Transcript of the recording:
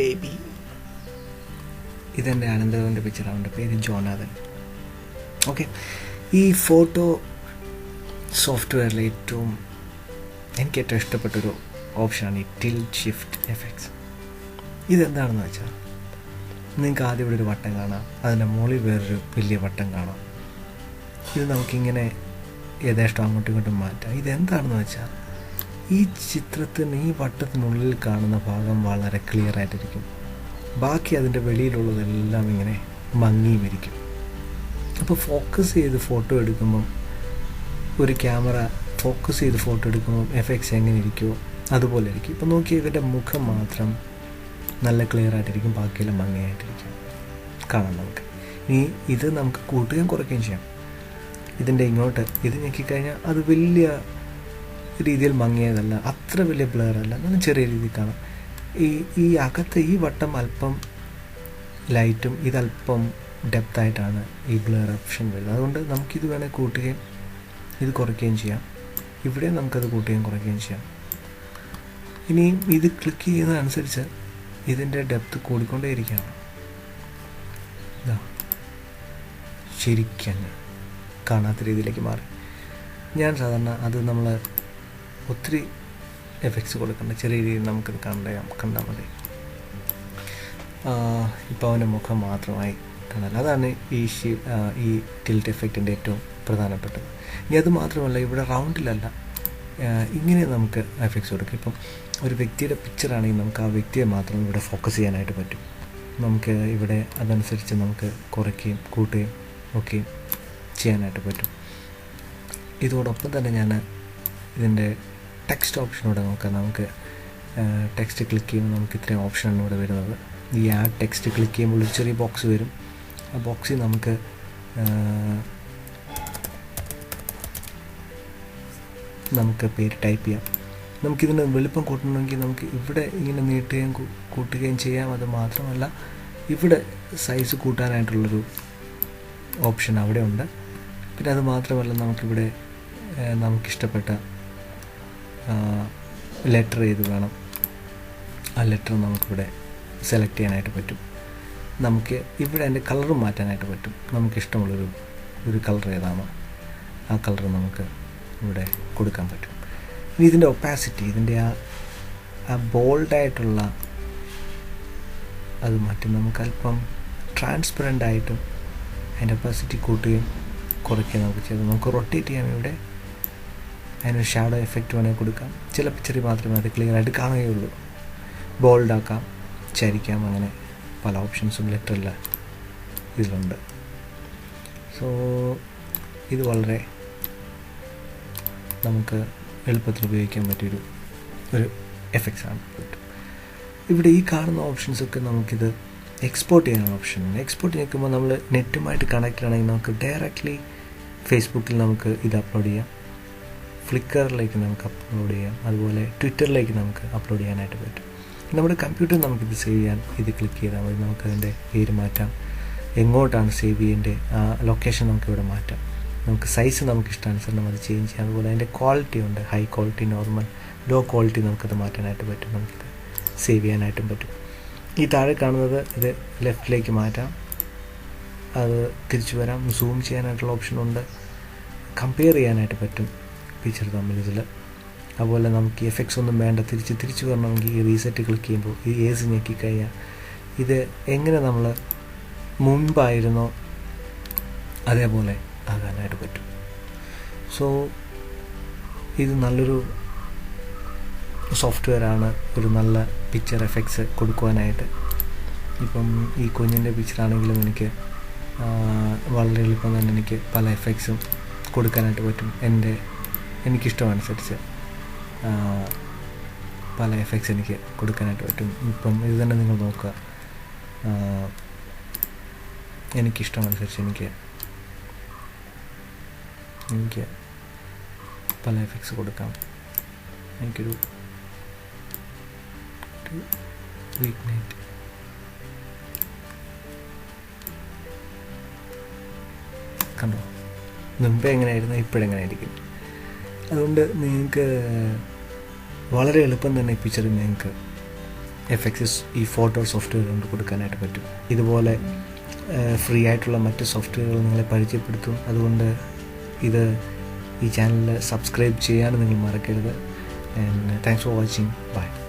Baby. ഇതെൻ്റെ അനന്തരവൻ്റെ picture. അവൻ്റെ പേര് ജോനാഥൻ. ഓക്കെ, ഈ ഫോട്ടോ സോഫ്റ്റ്വെയറിൽ എനിക്ക് ഏറ്റവും ഇഷ്ടപ്പെട്ടൊരു ഓപ്ഷനാണ് ഈ ടിൽറ്റ് ഷിഫ്റ്റ് എഫക്ട്സ്. ഇതെന്താണെന്ന് വെച്ചാൽ, നിങ്ങൾക്ക് ആദ്യം ഇവിടെ ഒരു വട്ടം കാണാം, അതിൻ്റെ മുകളിൽ വേറൊരു വലിയ വട്ടം കാണാം. ഇത് നമുക്കിങ്ങനെ യഥേഷ്ടം അങ്ങോട്ടും ഇങ്ങോട്ടും മാറ്റാം. ഇതെന്താണെന്ന് വെച്ചാൽ, ഈ ചിത്രത്തിന് ഈ വട്ടത്തിനുള്ളിൽ കാണുന്ന ഭാഗം വളരെ ക്ലിയർ ആയിട്ടിരിക്കും, ബാക്കി അതിൻ്റെ വെളിയിലുള്ളതെല്ലാം ഇങ്ങനെ മങ്ങിയും ഇരിക്കും. അപ്പോൾ ഫോക്കസ് ചെയ്ത് ഫോട്ടോ എടുക്കുമ്പം, ഒരു ക്യാമറ ഫോക്കസ് ചെയ്ത് ഫോട്ടോ എടുക്കുമ്പം എഫക്ട്സ് എങ്ങനെ ഇരിക്കുമോ അതുപോലെ ഇരിക്കും. ഇപ്പോൾ നോക്കിയാൽ ഇവൻ്റെ മുഖം മാത്രം നല്ല ക്ലിയർ ആയിട്ടിരിക്കും, ബാക്കിയെല്ലാം ഭംഗിയായിട്ടിരിക്കും കാണാം നമുക്ക്. ഇനി ഇത് നമുക്ക് കൂട്ടുകയും കുറയ്ക്കുകയും ചെയ്യാം. ഇതിൻ്റെ ഇങ്ങോട്ട് ഇത് ഞെക്കിക്കഴിഞ്ഞാൽ അത് വലിയ രീതിയിൽ മങ്ങിയതല്ല, അത്ര വലിയ ബ്ലറല്ല, നല്ല ചെറിയ രീതിയിൽ കാണാം. ഈ അകത്ത് ഈ വട്ടം അല്പം ലൈറ്റും ഇതല്പം ഡെപ്തായിട്ടാണ് ഈ ബ്ലർ ഓപ്ഷൻ വരുന്നത്. അതുകൊണ്ട് നമുക്കിത് വേണേൽ കൂട്ടുകയും ഇത് കുറയ്ക്കുകയും ചെയ്യാം. ഇവിടെ നമുക്കത് കൂട്ടുകയും കുറയ്ക്കുകയും ചെയ്യാം. ഇനിയും ഇത് ക്ലിക്ക് ചെയ്യുന്നതനുസരിച്ച് ഇതിൻ്റെ ഡെപ്ത് കൂടിക്കൊണ്ടേയിരിക്കുകയാണ്. ശരിക്കും കാണാത്ത രീതിയിലേക്ക് മാറി. ഞാൻ സാധാരണ അത് നമ്മൾ ഒത്തിരി എഫക്ട്സ് കൊടുക്കേണ്ട, ചെറിയ രീതിയിൽ നമുക്കത് കണ്ടാൽ മതി. ഇപ്പോൾ അവൻ്റെ മുഖം മാത്രമായി കാണാൻ, അതാണ് ഈ ടിൽറ്റ് എഫക്റ്റിൻ്റെ ഏറ്റവും പ്രധാനപ്പെട്ടത്. ഇനി അത് മാത്രമല്ല, ഇവിടെ റൗണ്ടിലല്ല, ഇങ്ങനെ നമുക്ക് എഫക്ട്സ് കൊടുക്കും. ഇപ്പം ഒരു വ്യക്തിയുടെ പിക്ചറാണെങ്കിൽ നമുക്ക് ആ വ്യക്തിയെ മാത്രം ഇവിടെ ഫോക്കസ് ചെയ്യാനായിട്ട് പറ്റും. നമുക്ക് ഇവിടെ അതനുസരിച്ച് നമുക്ക് കുറയ്ക്കുകയും കൂട്ടുകയും ഒക്കെ ചെയ്യാനായിട്ട് പറ്റും. ഇതോടൊപ്പം തന്നെ ഞാൻ ഇതിൻ്റെ ടെക്സ്റ്റ് ഓപ്ഷനോടെ നോക്കാം. നമുക്ക് ടെക്സ്റ്റ് ക്ലിക്ക് ചെയ്യുമ്പോൾ നമുക്ക് ഇത്രയും ഓപ്ഷനാണ് ഇവിടെ വരുന്നത്. ഈ ആഡ് ടെക്സ്റ്റ് ക്ലിക്ക് ചെയ്യുമ്പോൾ ഒരു ചെറിയ ബോക്സ് വരും. ആ ബോക്സിൽ നമുക്ക് പേര് ടൈപ്പ് ചെയ്യാം. നമുക്കിതിന് വലുപ്പം കൂട്ടണമെങ്കിൽ നമുക്ക് ഇവിടെ ഇങ്ങനെ നീട്ടുകയും കൂട്ടുകയും ചെയ്യാം. അത് മാത്രമല്ല, ഇവിടെ സൈസ് കൂട്ടാനായിട്ടുള്ളൊരു ഓപ്ഷൻ അവിടെ ഉണ്ട്. പിന്നെ അത് മാത്രമല്ല, നമുക്കിവിടെ നമുക്കിഷ്ടപ്പെട്ട ലെറ്റർ ഏത് വേണം, ആ ലെറ്റർ നമുക്കിവിടെ സെലക്ട് ചെയ്യാനായിട്ട് പറ്റും. നമുക്ക് ഇവിടെ അതിൻ്റെ കളറും മാറ്റാനായിട്ട് പറ്റും. നമുക്കിഷ്ടമുള്ളൊരു കളർ ഏതാണോ ആ കളർ നമുക്ക് ഇവിടെ കൊടുക്കാൻ പറ്റും. ഇനി ഇതിൻ്റെ ഒപ്പാസിറ്റി, ഇതിൻ്റെ ആ ബോൾഡായിട്ടുള്ള അത് മാറ്റും. നമുക്ക് അല്പം ട്രാൻസ്പെറൻ്റ് ആയിട്ടും അതിൻ്റെ ഒപ്പാസിറ്റി കൂട്ടുകയും കുറയ്ക്കുകയും നമുക്ക് ചെയ്ത് നമുക്ക് റൊട്ടേറ്റ് ചെയ്യാൻ ഇവിടെ അതിനൊരു ഷാഡോ എഫക്റ്റ് വേണമെങ്കിൽ കൊടുക്കാം. ചില പിക്ചറിൽ മാത്രമേ അത് ക്ലിയർ ആയിട്ട് കാണുകയുള്ളൂ. ബോൾഡാക്കാം, ചരിക്കാം, അങ്ങനെ പല ഓപ്ഷൻസും ലെറ്ററില്ല ഇതിലുണ്ട്. സോ ഇത് വളരെ നമുക്ക് എളുപ്പത്തിൽ ഉപയോഗിക്കാൻ പറ്റിയൊരു എഫക്ട്സാണ്. ഇവിടെ ഈ കാണുന്ന ഓപ്ഷൻസൊക്കെ നമുക്കിത് എക്സ്പോർട്ട് ചെയ്യാനുള്ള ഓപ്ഷനുണ്ട്. എക്സ്പോർട്ട് ചെയ്യുമ്പോൾ നമ്മൾ നെറ്റുമായിട്ട് കണക്റ്റഡ് ആണെങ്കിൽ നമുക്ക് ഡയറക്റ്റ്ലി ഫേസ്ബുക്കിൽ നമുക്ക് ഇത് അപ്ലോഡ് ചെയ്യാം, ഫ്ലിക്കറിലേക്ക് നമുക്ക് അപ്ലോഡ് ചെയ്യാം, അതുപോലെ ട്വിറ്ററിലേക്ക് നമുക്ക് അപ്ലോഡ് ചെയ്യാനായിട്ട് പറ്റും. നമ്മുടെ കമ്പ്യൂട്ടറിൽ നമുക്കിത് സേവ് ചെയ്യാൻ ഇത് ക്ലിക്ക് ചെയ്താൽ മതി. നമുക്കതിൻ്റെ പേര് മാറ്റാം, എങ്ങോട്ടാണ് സേവ് ചെയ്യേണ്ടത്, ആ ലൊക്കേഷൻ നമുക്കിവിടെ മാറ്റാം. നമുക്ക് സൈസ് നമുക്ക് ഇഷ്ടാനുസരണം അത് ചേഞ്ച് ചെയ്യാം. അതുപോലെ അതിൻ്റെ ക്വാളിറ്റി ഉണ്ട്, high quality, normal, low quality നമുക്കത് മാറ്റാനായിട്ട് പറ്റും. നമുക്കിത് സേവ് ചെയ്യാനായിട്ടും പറ്റും. ഈ താഴെ കാണുന്നത് ഇത് ലെഫ്റ്റിലേക്ക് മാറ്റാം, അത് തിരിച്ചു വരാം, സൂം ചെയ്യാനായിട്ടുള്ള ഓപ്ഷനുണ്ട്, കമ്പയർ ചെയ്യാനായിട്ട് പറ്റും പിക്ചർ തമ്മിൽ ഇതിൽ. അതുപോലെ നമുക്ക് എഫക്ട്സ് ഒന്നും വേണ്ട, തിരിച്ചു വരണമെങ്കിൽ ഈ റീസെറ്റ് ക്ലിക്ക് ചെയ്യുമ്പോൾ ഈ ഏസ് ഞെക്കിക്കഴിഞ്ഞാൽ ഇത് എങ്ങനെ നമ്മൾ മുൻപായിരുന്നോ അതേപോലെ ആകാനായിട്ട് പറ്റും. സോ ഇത് നല്ലൊരു സോഫ്റ്റ്വെയറാണ് ഒരു നല്ല പിക്ചർ എഫക്ട്സ് കൊടുക്കുവാനായിട്ട്. ഇപ്പം ഈ കുഞ്ഞിൻ്റെ പിക്ചറാണെങ്കിലും വളരെ എളുപ്പം തന്നെ എനിക്ക് പല എഫക്ട്സും കൊടുക്കാനായിട്ട് പറ്റും. എനിക്കിഷ്ടമനുസരിച്ച് പല എഫക്ട്സ് എനിക്ക് കൊടുക്കാനായിട്ട് പറ്റും. ഇപ്പം ഇത് തന്നെ നിങ്ങൾ നോക്കുക, എനിക്കിഷ്ടമനുസരിച്ച് എനിക്ക് പല എഫക്ട്സ് കൊടുക്കാം. എനിക്കൊരു വീക്ക് നൈറ്റ് കണ്ടോ, മുമ്പേ എങ്ങനെയായിരുന്നു ഇപ്പോഴെങ്ങനെ ആയിരിക്കും. അതുകൊണ്ട് നിങ്ങൾക്ക് വളരെ എളുപ്പം തന്നെ ഈ പിക്ചർ നിങ്ങൾക്ക് എഫക്ട്സ് ഈ ഫോട്ടോ സോഫ്റ്റ്വെയർ കൊണ്ട് കൊടുക്കാനായിട്ട് പറ്റും. ഇതുപോലെ ഫ്രീ ആയിട്ടുള്ള മറ്റ് സോഫ്റ്റ്വെയറുകൾ നിങ്ങളെ പരിചയപ്പെടുത്തും. അതുകൊണ്ട് ഈ ചാനൽ സബ്സ്ക്രൈബ് ചെയ്യാൻ നിങ്ങൾ മറക്കരുത്. And thanks for watching. By.